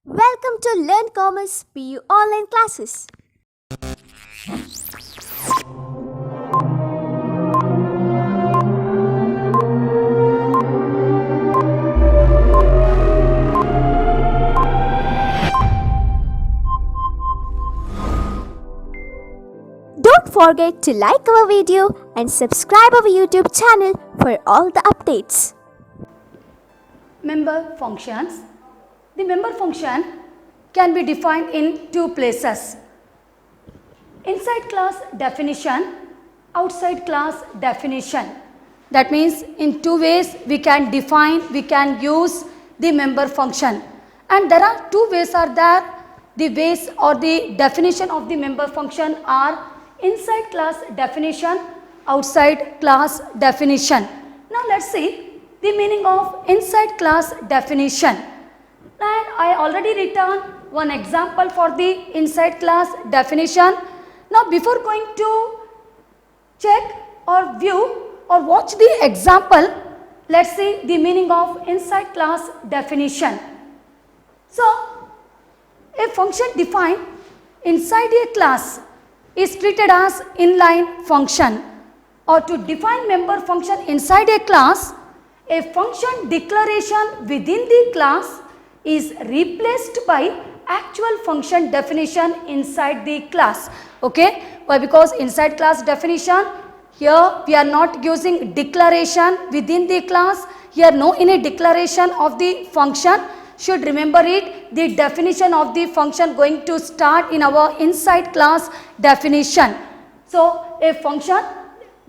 Welcome to Learn Commerce PU online classes. Don't forget to like our video and subscribe our YouTube channel for all the updates. Member functions. The member function can be defined in two places. Inside class definition, outside class definition. That means in two ways we can define, we can use the member function. And there are two ways are there. The ways or the definition of the member function are inside class definition, outside class definition. Now let's see the meaning of inside class definition. And I already written one example for the inside class definition. Now before going to check or view or watch the example, let's see the meaning of inside class definition. So a function defined inside a class is treated as inline function, or to define member function inside a class, a function declaration within the class is replaced by actual function definition inside the class. Okay, why? Because inside class definition, here we are not using declaration within the class. Here no any declaration of the function. Should remember it, the definition of the function going to start in our inside class definition. So a function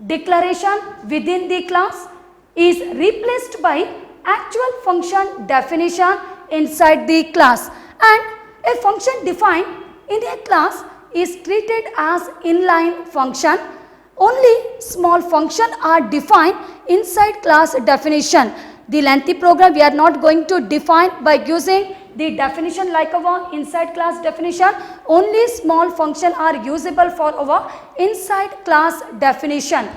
declaration within the class is replaced by actual function definition inside the class, and a function defined in a class is treated as inline function. Only small function are defined inside class definition. The lengthy program we are not going to define by using the definition like our inside class definition. Only small function are usable for our inside class definition.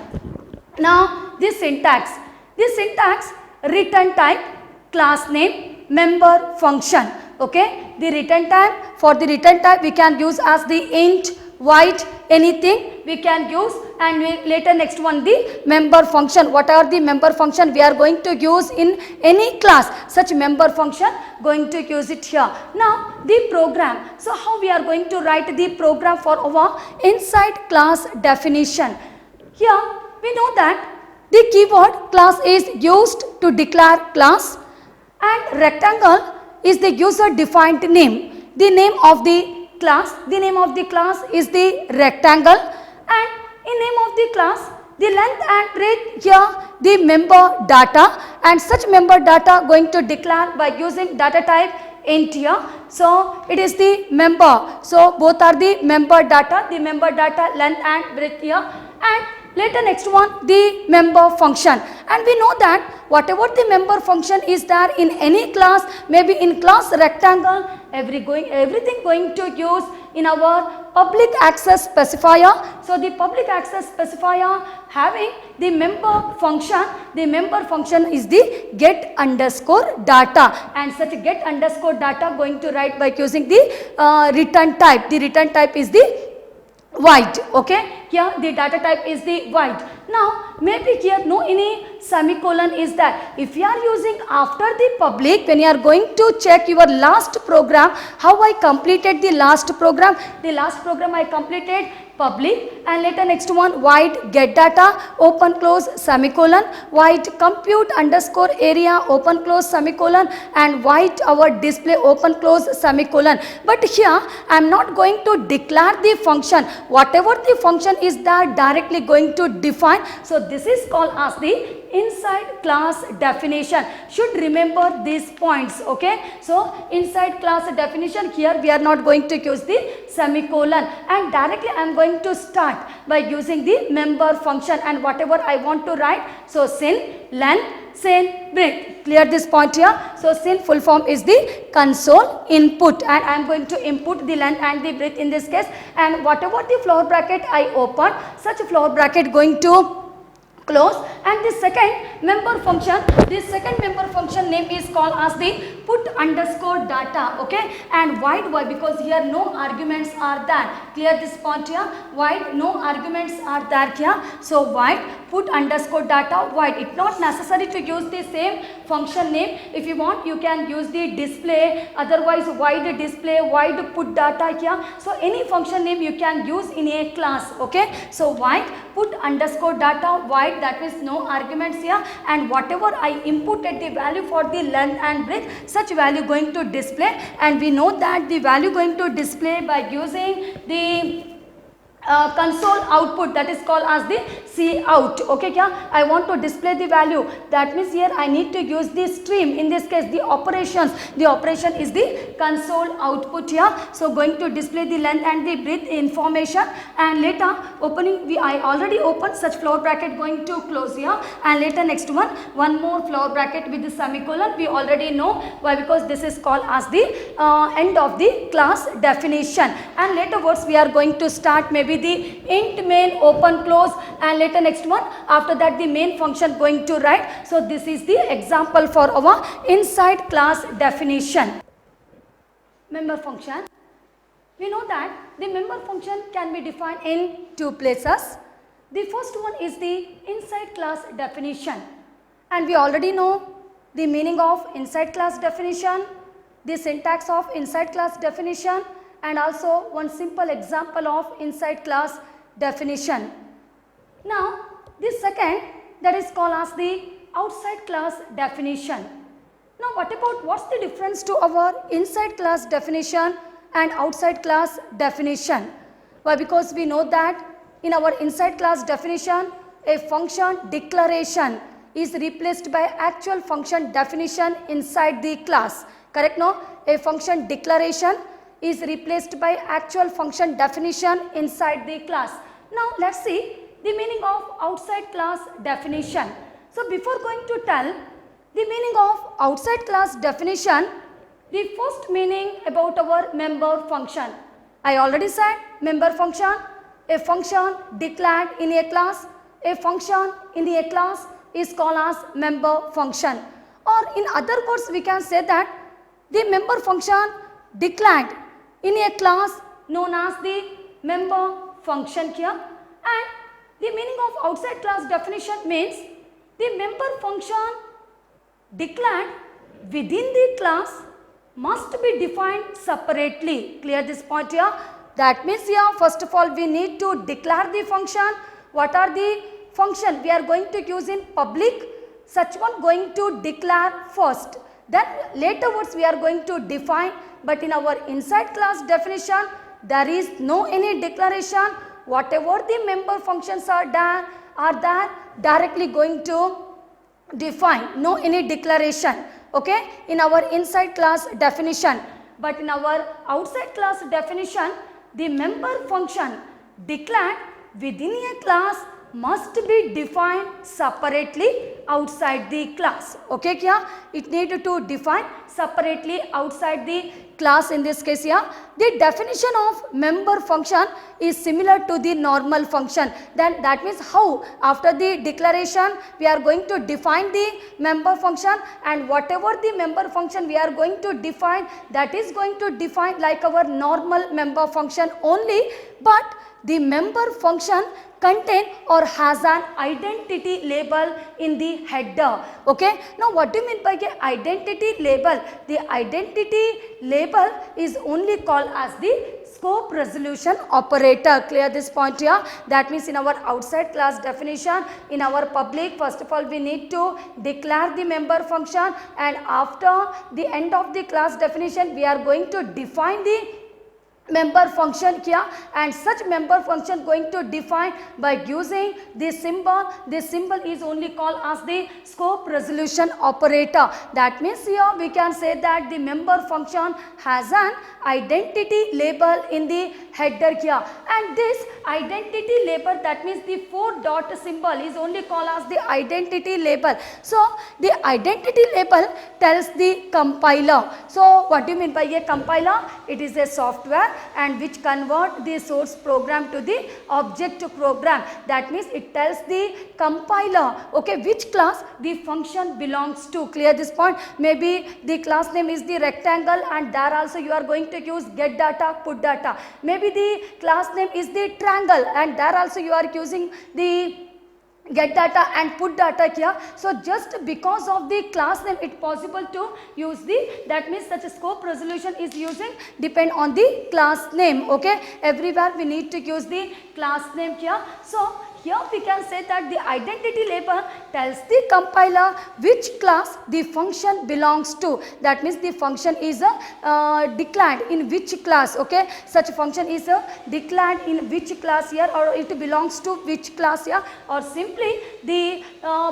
Now the syntax. The syntax: return type, class name, member function. Okay, the return type, for the return type we can use as the int, void, anything we can use, and later next one the member function. What are the member function we are going to use in any class? Such member function going to use it here. Now the program. So how we are going to write the program for our inside class definition? Here we know that the keyword class is used to declare class, and rectangle is the user defined name. The name of the class is the rectangle, and in name of the class the length and breadth, here the member data, and such member data going to declare by using data type int here. So it is the member. So both are the member data length and breadth here, and later next one the member function. And we know that whatever the member function is there in any class, maybe in class rectangle, everything going to use in our public access specifier. So the public access specifier having the member function is the get underscore data, and such get underscore data going to write by using the return type. The return type is the void. Okay, here the data type is the void. Now maybe here no any semicolon is there. If you are using after the public, when you are going to check your last program, how I completed the last program I completed public, and later next one void get data open close semicolon, void compute underscore area open close semicolon, and void our display open close semicolon. But here I am not going to declare the function. Whatever the function is there directly going to define. So this is called as the inside class definition. Should remember these points. Okay, so inside class definition, here we are not going to use the semicolon, and directly I am going to start by using the member function, and whatever I want to write. So sin, length, sin, breadth. Clear this point here. So sin full form is the console input, and I am going to input the length and the breadth in this case, and whatever the floor bracket I open, such floor bracket going to close. And the second member function name is called as the put underscore data. Okay, and void, why? Because here no arguments are there. Clear this point here? Void, no arguments are there here. So void put underscore data void. It's not necessary to use the same function name. If you want, you can use the display, otherwise void display, void put data here. So any function name you can use in a class. Okay, so void put underscore data void, that means no arguments here, and whatever I inputted the value for the length and breadth, such value going to display. And we know that the value going to display by using the console output, that is called as the Cout. Okay, kya? I want to display the value, that means here I need to use the stream, in this case the operations. The operation is the console output here. So going to display the length and the breadth information, and later opening, I already opened such floor bracket going to close here, and later next one more floor bracket with the semicolon. We already know why, because this is called as the end of the class definition. And later words we are going to start maybe the int main open close, and later next one, after that the main function going to write. So this is the example for our inside class definition. Member function. We know that the member function can be defined in two places. The first one is the inside class definition, and we already know the meaning of inside class definition, the syntax of inside class definition, and also one simple example of inside class definition. Now the second, that is called as the outside class definition. Now what about, what's the difference to our inside class definition and outside class definition? Why? Because we know that in our inside class definition, a function declaration is replaced by actual function definition inside the class. Correct? No? A function declaration is replaced by actual function definition inside the class. Now let's see the meaning of outside class definition. So before going to tell the meaning of outside class definition, the first meaning about our member function. I already said member function, a function declared in a class. A function in a class is called as member function. Or in other words, we can say that the member function declared in a class known as the member function here. And the meaning of outside class definition means the member function declared within the class must be defined separately. Clear this point here? That means here, first of all, we need to declare the function. What are the function we are going to use in public? Such one going to declare first. Then later words we are going to define. But in our inside class definition, there is no any declaration. Whatever the member functions are there directly going to define. No any declaration. Okay, in our inside class definition. But in our outside class definition, the member function declared within a class must be defined separately outside the class. Okay, kya? It needed to define separately outside the class in this case here. The definition of member function is similar to the normal function. Then that means how after the declaration we are going to define the member function, and whatever the member function we are going to define, that is going to define like our normal member function only, but the member function contain or has an identity label in the header. Okay. Now what do you mean by the identity label? The identity label is only called as the scope resolution operator. Clear this point here? That means in our outside class definition, in our public, first of all we need to declare the member function, and after the end of the class definition we are going to define the member function here, and such member function going to define by using this symbol. This symbol is only called as the scope resolution operator. That means here we can say that the member function has an identity label in the header here, and this identity label, that means the 4 dot symbol, is only called as the identity label. So the identity label tells the compiler. So what do you mean by a compiler? It is a software and which convert the source program to the object program. That means it tells the compiler, okay, which class the function belongs to. Clear this point? Maybe the class name is the rectangle, and there also you are going to use get data, put data. Maybe the class name is the triangle, and there also you are using the get data and put data here. So just because of the class name it possible to use the, that means such a scope resolution is using depend on the class name, okay. Everywhere we need to use the class name here. So here we can say that the identity label tells the compiler which class the function belongs to. That means the function is declared in which class, okay. Such a function is declared in which class here, or it belongs to which class here, or simply the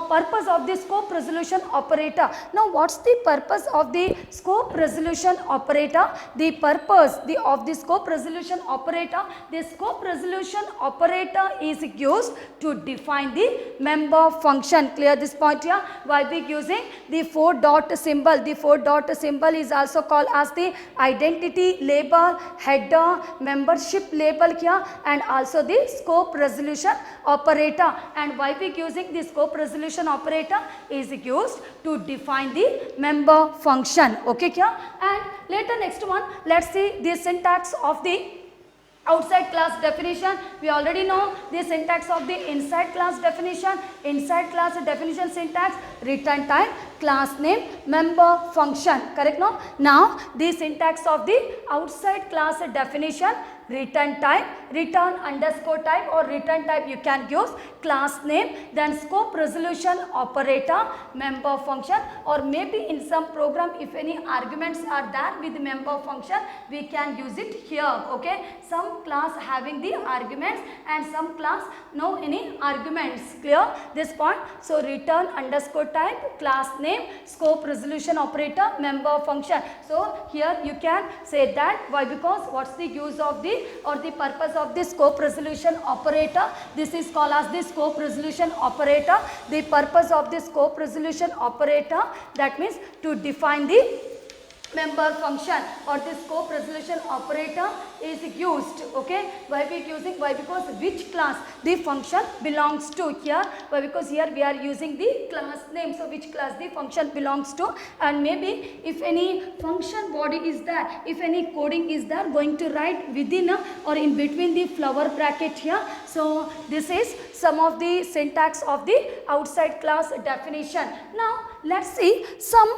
purpose of the scope resolution operator. Now what's the purpose of the scope resolution operator? The purpose of the scope resolution operator, the scope resolution operator is used to define the member function. Clear this point here? Why we using the 4 dot symbol? The 4 dot symbol is also called as the identity label, header, membership label here, and also the scope resolution operator. And why we using the scope resolution operator is used to define the member function, okay here. And later next one, let's see the syntax of the outside class definition. We already know the syntax of the inside class definition. Inside class definition syntax: return type, class name, member function. Correct? No? Now the syntax of the outside class definition: return type, return underscore type, or return type you can use, class name, then scope resolution operator, member function, or maybe in some program if any arguments are there with the member function we can use it here, okay. Some class having the arguments and some class no any arguments. Clear this point? So return underscore type, class name, scope resolution operator, member function. So here you can say that. Why? Because what's the use of the or the purpose of the scope resolution operator? This is called as the scope resolution operator. The purpose of the scope resolution operator, that means to define the member function, or the scope resolution operator is used, okay. Why we using? Why? Because which class the function belongs to here. Why? Because here we are using the class name, so which class the function belongs to. And maybe if any function body is there, if any coding is there, going to write within or in between the flower bracket here. So this is some of the syntax of the outside class definition. Now let's see some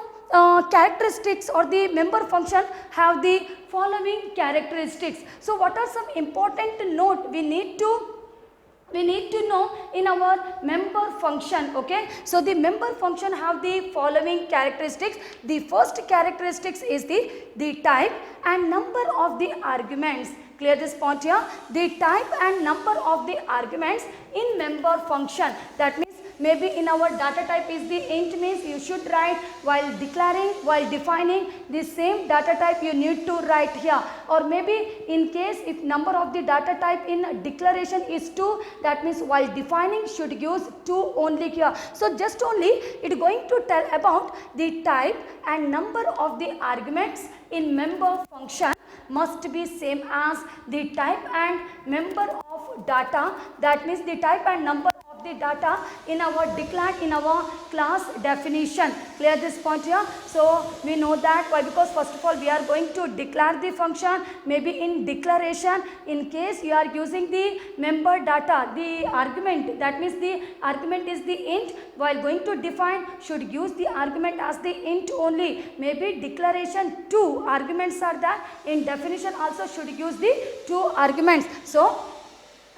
characteristics, or the member function have the following characteristics. So what are some important note we need to know in our member function, okay. So the member function have the following characteristics. The first characteristics is the type and number of the arguments. Clear this point here? The type and number of the arguments in member function. That means maybe in our data type is the int, means you should write while declaring, while defining the same data type you need to write here. Or maybe in case if number of the data type in declaration is 2, that means while defining should use 2 only here. So just only it going to tell about the type and number of the arguments in member function must be same as the type and member of data. That means the type and number of the data in our declared in our class definition. Clear this point here? So we know that. Why? Because first of all we are going to declare the function. Maybe in declaration, in case you are using the member data, the argument, that means the argument is the int, while going to define should use the argument as the int only. Maybe declaration 2 arguments are there, in definition also should use the 2 arguments. So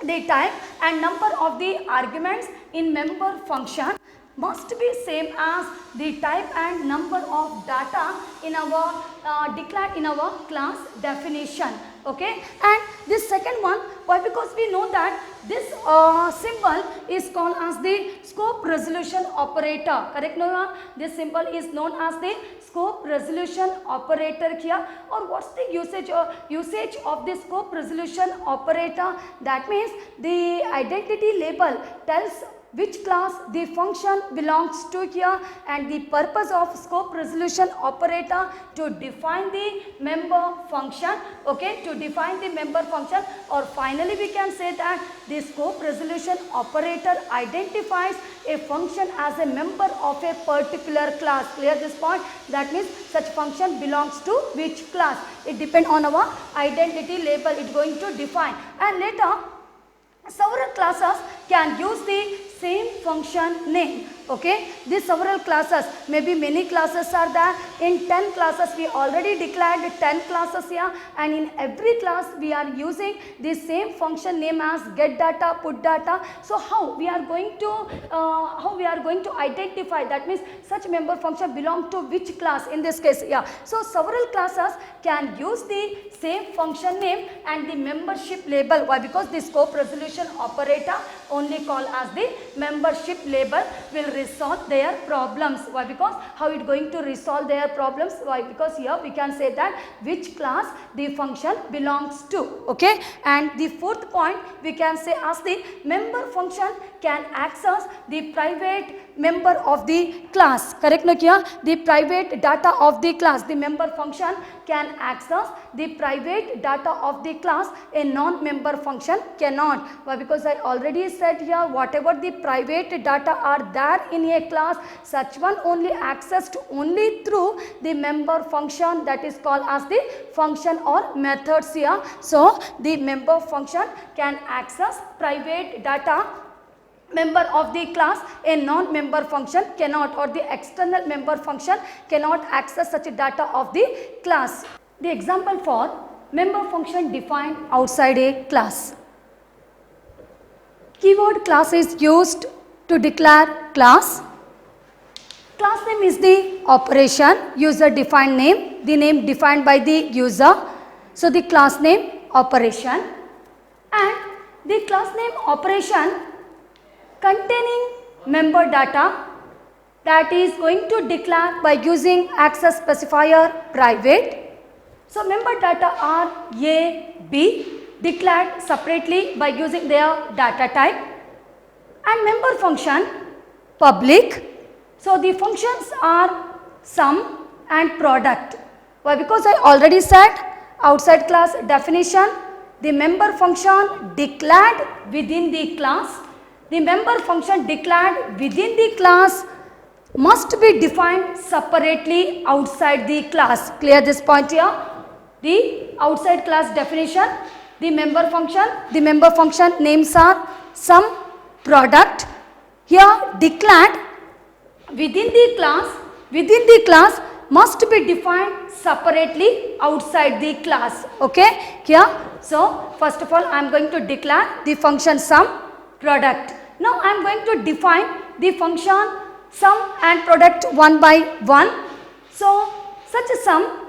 the type and number of the arguments in member function must be same as the type and number of data in our declared in our class definition, okay. And this second one, why? Because we know that this symbol is called as the scope resolution operator, correct? No, this symbol is known as the scope resolution operator here. Or what's the usage of the scope resolution operator? That means the identity label tells which class the function belongs to here, and the purpose of scope resolution operator to define the member function, okay, to define the member function. Or finally we can say that the scope resolution operator identifies a function as a member of a particular class. Clear this point? That means such function belongs to which class. It depends on our identity label it is going to define, and later several classes can use the same function name. Okay, these several classes, maybe many classes are there. In 10 classes we already declared 10 classes here, and in every class we are using the same function name as get data, put data. So how we are going to identify, that means such member function belong to which class in this case. Yeah, so several classes can use the same function name and the membership label. Why? Because the scope resolution operator only called as the membership label will resolve their problems. Why? Because how it going to resolve their problems? Why? Because here we can say that which class the function belongs to. Okay, and the fourth point we can say as the member function can access the private member of the class. Correct? No, here the private data of the class. The member function can access the private data of the class. A non-member function cannot. Why? Because I already said here, whatever the private data are there in a class, such one only accessed only through the member function, that is called as the function or methods here. So the member function can access private data member of the class. A non-member function cannot, or the external member function cannot access such data of the class. The example for member function defined outside a class. Keyword class is used to declare class. Class name is the operation, user defined name, the name defined by the user. So the class name operation, and the class name operation containing member data that is going to declare by using access specifier private. So member data are A, B declared separately by using their data type, and member function public. So the functions are sum and product. Why? Because I already said outside class definition, the member function declared within the class. The member function declared within the class must be defined separately outside the class. Clear this point here? The outside class definition, the member function names are sum, product. Here declared within the class must be defined separately outside the class. Okay, here. So first of all I am going to declare the function sum, product. Now I am going to define the function sum and product one by one. So such a sum,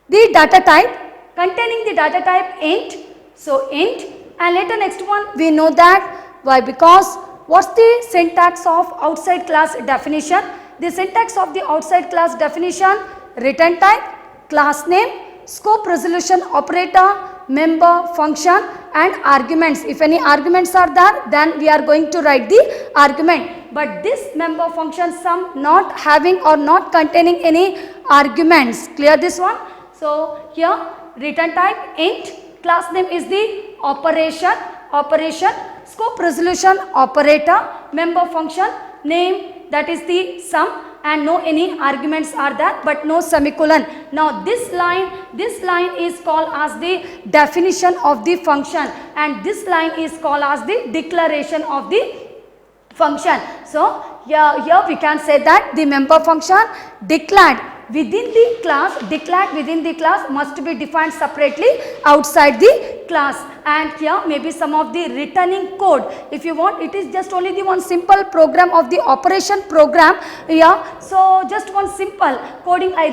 the data type, containing the data type int. So int, and later next one we know that. Why? Because what's the syntax of outside class definition? The syntax of the outside class definition: return type, class name, scope resolution operator, member function, and arguments. If any arguments are there, then we are going to write the argument. But this member function sum not having or not containing any arguments. Clear this one? So here return type int, class name is the operation, scope resolution operator, member function name, that is the sum, and no any arguments are there, but no semicolon. Now this line is called as the definition of the function, and this line is called as the declaration of the function. So here we can say that the member function declared within the class must be defined separately outside the class. And here maybe some of the returning code, if you want, it is just only the one simple program of the operation program here. So just one simple coding I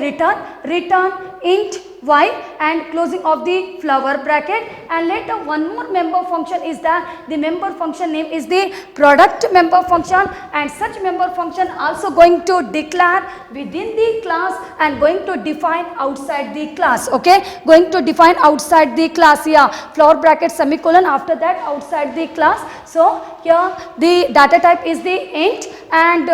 return int y and closing of the flower bracket, and later one more member function is that the member function name is the product member function, and such member function also going to declare within the class and going to define outside the class. Okay, going to define outside the class. Yeah, flower bracket semicolon, after that outside the class. So here the data type is the int, and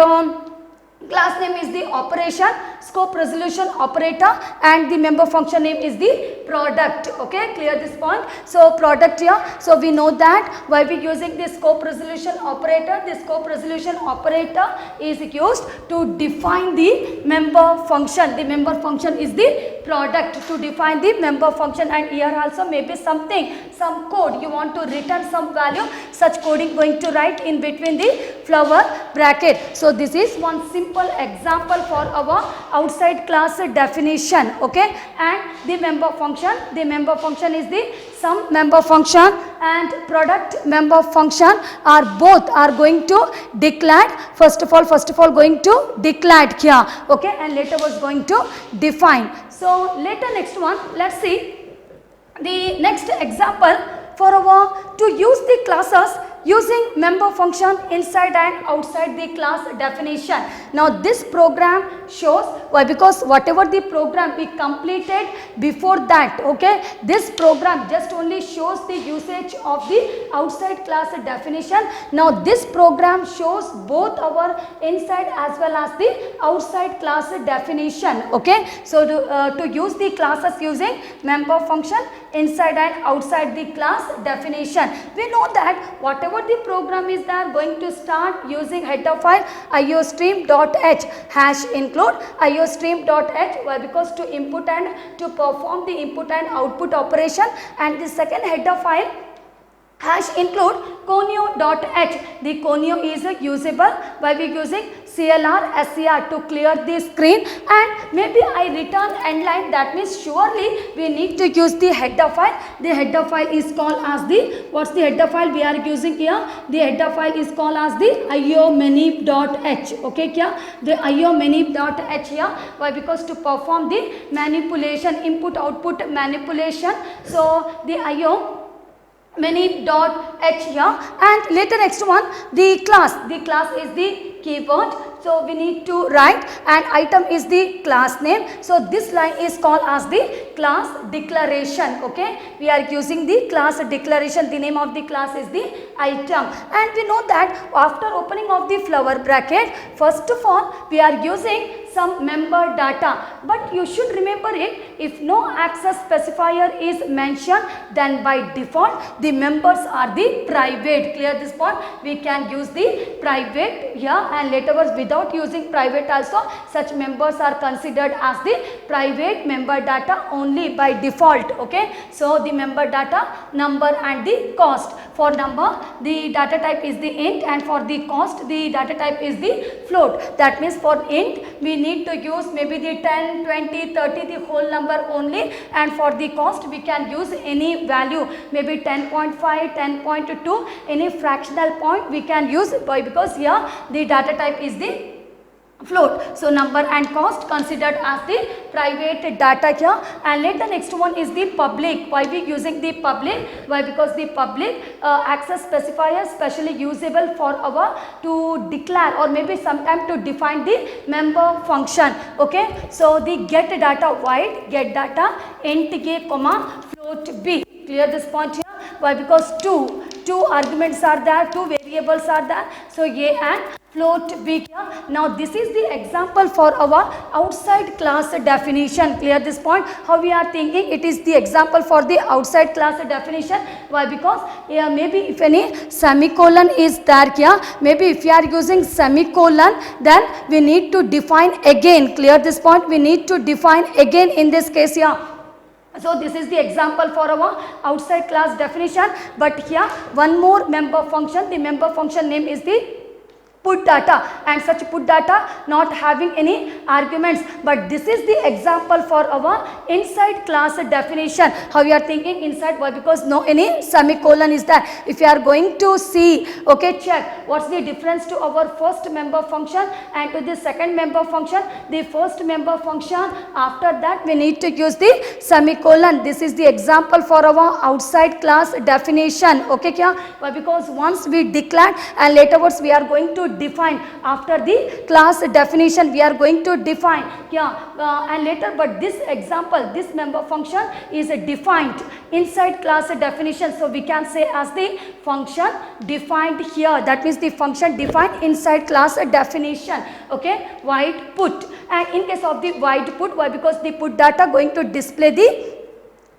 class name is the operation, scope resolution operator, and the member function name is the product. Okay, clear this point. So product here, so we know that why we using the scope resolution operator. The scope resolution operator is used to define the member function. The member function is the product to define the member function, and here also maybe something, some code you want to return some value, such coding going to write in between the flower bracket. So this is one simple example for our outside class definition. Okay, and the member function is the sum member function and product member function are both are going to declared. First of all going to declared here. Okay, and later was going to define. So later next one, let's see the next example for our to use the classes using member function inside and outside the class definition. Now this program shows why, because whatever the program we completed before that, okay, this program just only shows the usage of the outside class definition. Now this program shows both our inside as well as the outside class definition. Okay, so to use the classes using member function inside and outside the class definition, we know that whatever the program is there going to start using header file iostream.h hash include iostream.h. Why? Because to input and to perform the input and output operation, and the second header file hash include conio.h. The conio is usable by we using CLR SCR to clear the screen, and maybe I return end line, that means surely we need to use the header file. The header file is called as the, what's the header file we are using here? The header file is called as the iomanip.h. Okay, here the iomanip.h here. Why? Because to perform the manipulation, input output manipulation, so the manip.h here. And later next one, the class is the keyword, so we need to write, and item is the class name. So this line is called as the class declaration. Okay, we are using the class declaration. The name of the class is the item, and we know that after opening of the flower bracket, first of all we are using some member data, but you should remember it, if no access specifier is mentioned, then by default the members are the private. Clear this point? We can use the private here, and later was without using private also, such members are considered as the private member data only by default. Okay, so the member data, number and the cost. For number the data type is the int, and for the cost the data type is the float. That means for int we need to use maybe the 10, 20, 30, the whole number only, and for the cost we can use any value, maybe 10.5, 10.2, any fractional point we can use. Why? Because here the data type is the float. So number and cost considered as the private data here, and later next one is the public. Why we using the public? Why? Because the public access specifier specially usable for our to declare or maybe sometime to define the member function. Okay, so the get data void get data int a comma float b. Clear this point here? Why? Because two arguments are there, two variables are there, so a and float b here. Now this is the example for our outside class definition. Clear this point? How we are thinking? It is the example for the outside class definition. Why? Because maybe if any semicolon is there here, maybe if you are using semicolon, then we need to define again. Clear this point? We need to define again in this case here. So this is the example for our outside class definition, but here one more member function. The member function name is the put data, and such put data not having any arguments. But this is the example for our inside class definition. How you are thinking inside? Why? Because no any semicolon is there. If you are going to see, okay, check what's the difference to our first member function and to the second member function. The first member function, after that we need to use the semicolon. This is the example for our outside class definition. Okay, kya? Why? Because once we declare and laterwards we are going to define. After the class definition we are going to define, and later, but this example, this member function is defined inside class definition. So we can say as the function defined here. That means the function defined inside class definition. Okay, void put. And in case of the void put, why? Because the put data going to display the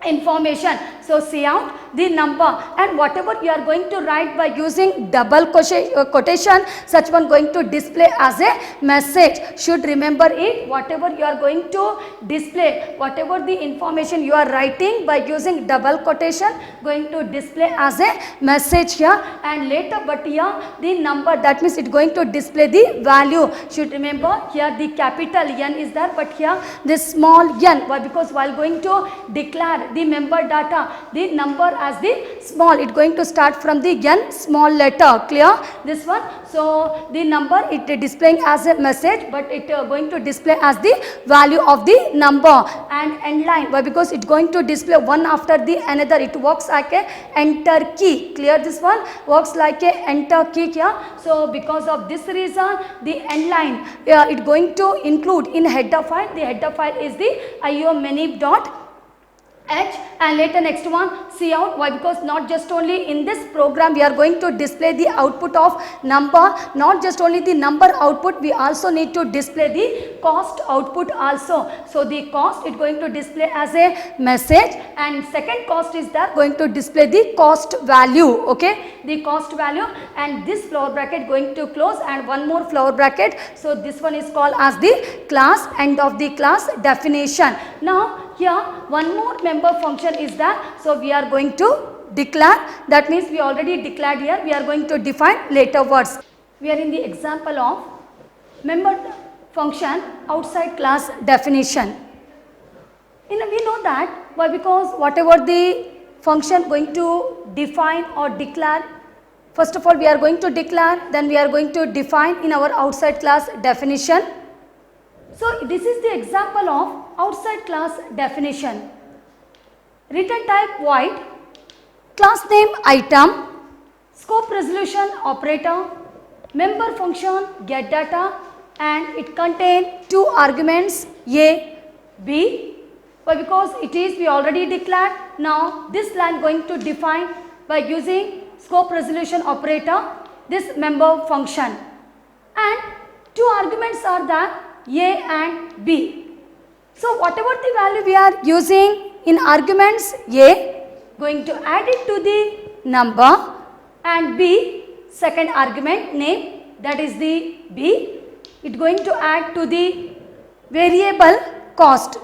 information. So cout the number, and whatever you are going to write by using double quotation, such one going to display as a message. Should remember it. Whatever you are going to display, whatever the information you are writing by using double quotation, going to display as a message here. And later, but here the number, that means it going to display the value. Should remember here the capital N is there, but here this small n. Why? Because while going to declare the member data, the number as the small, it going to start from the n small letter. Clear this one? So the number it displaying as a message, but it going to display as the value of the number. And end line, why? Because it going to display one after the another. It works like a enter key. Clear this one? Works like a enter key here. So because of this reason, the end line it going to include in header file. The header file is the iomanip.h, and later next one cout. Why? Because not just only in this program we are going to display the output of number, not just only the number output, we also need to display the cost output also. So the cost it going to display as a message, and second cost is there going to display the cost value. Okay, the cost value, and this flower bracket going to close, and one more flower bracket. So this one is called as the class, end of the class definition. Now here one more member function is there. So we are going to declare. That means we already declared here. We are going to define later words. We are in the example of member function outside class definition. We know that. Why? Because whatever the function going to define or declare, first of all we are going to declare, then we are going to define in our outside class definition. So this is the example of outside class definition. Return type void, class name item, scope resolution operator, member function get data, and it contains two arguments A, B. Why? Because it is we already declared. Now this line going to define by using scope resolution operator this member function, and two arguments are there, A and B. So whatever the value we are using in arguments A, going to add it to the number, and B, second argument name, that is the B, it going to add to the variable cost.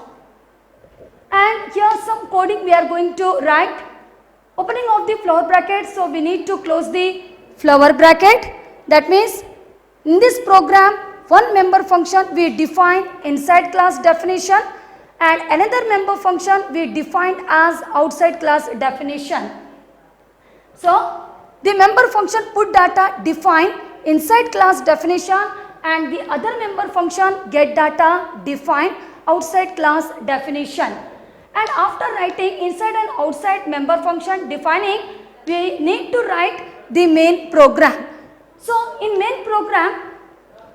And here some coding we are going to write. Opening of the flower bracket, so we need to close the flower bracket. That means in this program one member function we define inside class definition, and another member function we defined as outside class definition. So the member function put data define inside class definition, and the other member function get data define outside class definition. And after writing inside and outside member function defining, we need to write the main program. So in main program,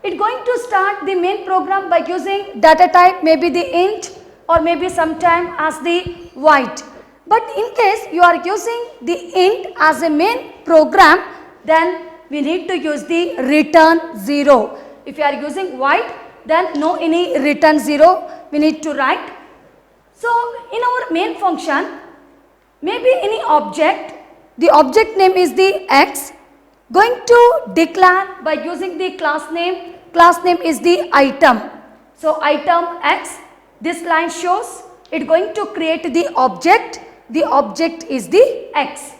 it going to start the main program by using data type, maybe the int or maybe sometime as the void. But in case you are using the int as a main program, then we need to use the return 0. If you are using void, then no any return 0 we need to write. So in our main function, maybe any object, the object name is the x, going to declare by using the class name is the item. So item x, this line shows it going to create the object is the x.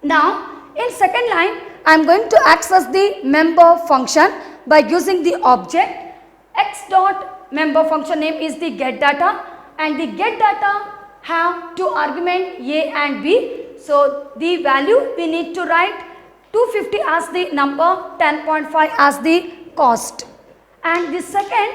Now in second line I am going to access the member function by using the object. X dot member function name is the get data, and the get data have two argument A and B. So the value we need to write 250 as the number, 10.5 as the cost. And the second,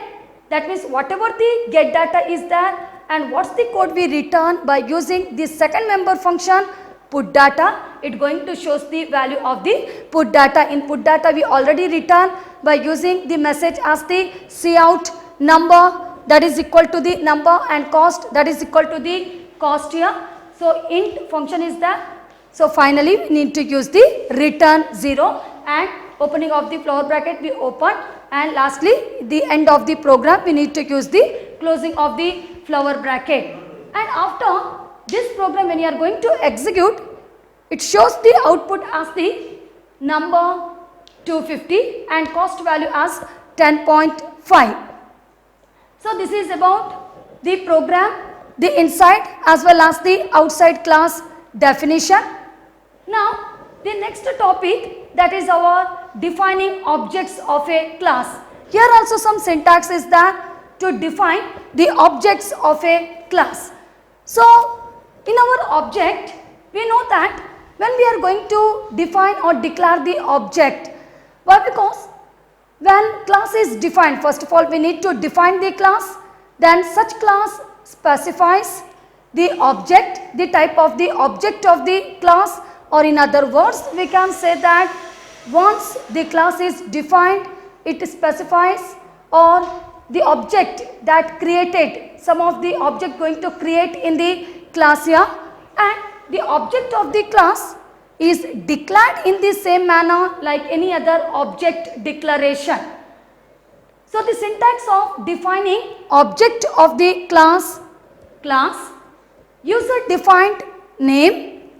that means whatever the get data is there, and what's the code we return by using the second member function put data, it going to shows the value of the put data. In put data we already return by using the message as the cout number, that is equal to the number, and cost, that is equal to the cost here. So int function is there. So finally we need to use the return 0, and opening of the flower bracket we open, and lastly the end of the program we need to use the closing of the flower bracket. And after this program, when you are going to execute, it shows the output as the number 250 and cost value as 10.5. So this is about the program, the inside as well as the outside class definition. Now the next topic, that is our defining objects of a class. Here also some syntax is there to define the objects of a class. So in our object, we know that when we are going to define or declare the object, why? Because when class is defined, first of all we need to define the class, then such class specifies the object, the type of the object of the class, or in other words we can say that once the class is defined, it specifies or the object that created, some of the object going to create in the class here, and the object of the class is declared in the same manner like any other object declaration. So the syntax of defining object of the class, user defined name,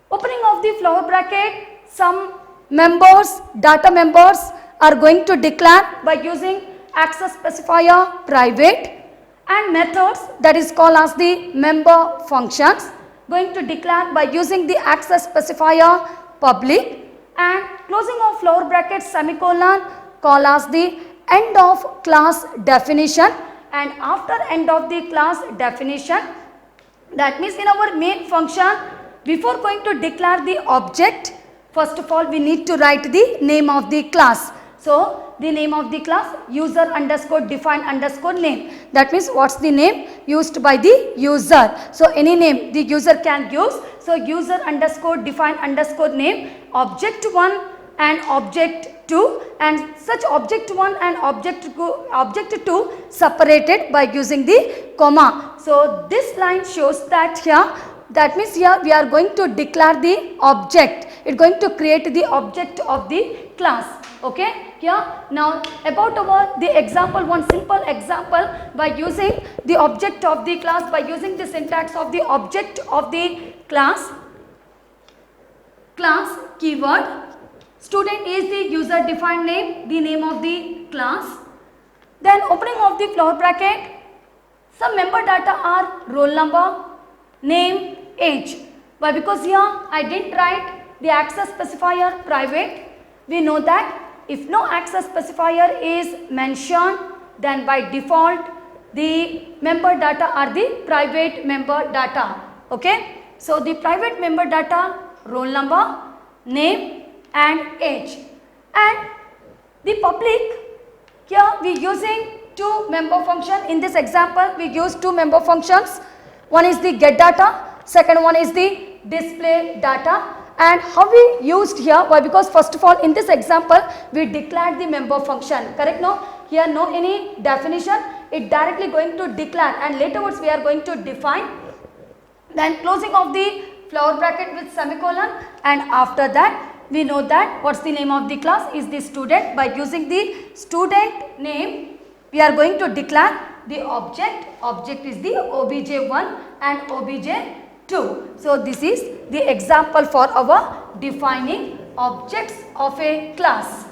opening of the flower bracket, some members, data members are going to declare by using access specifier private, and methods, that is called as the member functions, going to declare by using the access specifier public, and closing of flower bracket semicolon called as the end of class definition. And after end of the class definition, that means in our main function, before going to declare the object, first of all we need to write the name of the class. So the name of the class, user underscore define underscore name. That means what's the name used by the user. So any name the user can use. So user underscore define underscore name, object 1 and object 2, and such object 1 and object 2 separated by using the comma. So this line shows that here, that means here we are going to declare the object. It is going to create the object of the class. Okay, here now about the example, one simple example by using the object of the class, by using the syntax of the object of the class keyword, student is the user defined name, the name of the class, then opening of the flower bracket, some member data are roll number, name, age. Why? Because here I didn't write the access specifier private. We know that if no access specifier is mentioned, then by default the member data are the private member data. Okay. So the private member data, roll number, name and age, and the public, here we using two member function. In this example we use two member functions. One is the get data, second one is the display data. And how we used here? Why? Because first of all in this example we declared the member function, correct? No, here no any definition, it directly going to declare, and laterwards we are going to define, then closing of the flower bracket with semicolon, and after that we know that what's the name of the class is the student. By using the student name we are going to declare the object is the obj1 and obj2. So this is the example for our defining objects of a class.